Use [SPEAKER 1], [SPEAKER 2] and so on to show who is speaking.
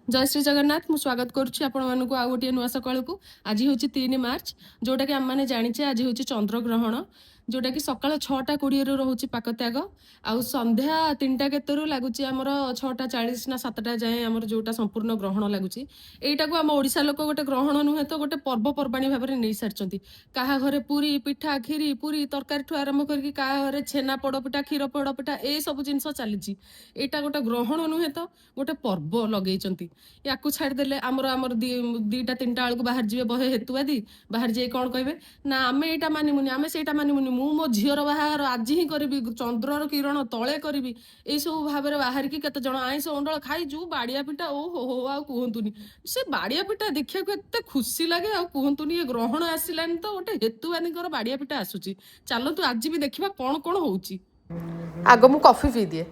[SPEAKER 1] जय श्री जगन्नाथ मु स्वागत करुच्ची आपण मानक आउ गोटे नुआ सकाल को आज हूँ 3 मार्च जोटा कि आम मैंने जाचे आज हूँ चंद्रग्रहण जोटा कि सका 6:20 रोचे पाकत्याग आउ संध्या 3टा केतु लगुच आमर 6:40 ना 7टा जाए आम जोटा संपूर्ण ग्रहण लगुच यहीटा को आम ओडिशा लोक गोटे ग्रहण नुहे तो गोटे पर्वपर्वाणी भाव में नहीं सारी क्या घरे पूरी पिठा खीरी पूरी तरकारी ठू आरंभ करके क्या घरे छेना पोड़पिठा क्षीर पोड़पिठा ये सब जिनस चली यहाँ गोटे ग्रहण नुहे तो गोटे पर्व लगे या छाड़देले आमर आमर 2टा 3टा बेलू बाहर जी बहे हेतुवादी बाहर जाए कौन कहे ना आम यहाँ मानमुनि आम से मानमुनि मु मो झीर बाहर आज ही करी चंद्रर किरण तले करी यही सब भाव में बाहर की केत जन आईस अंडल खाईजु बाड़िया पिठा ओ हो आ कहतुनि से बाड़िया पिठा देखा एत खुशी लगे आ कहतुनि ये ग्रहण आसलानी तो गोटे हेतुवादी बाड़िया पिठा आसूची चलतु आज भी देखा कौन कौन हो आग मु कॉफी पी दिए।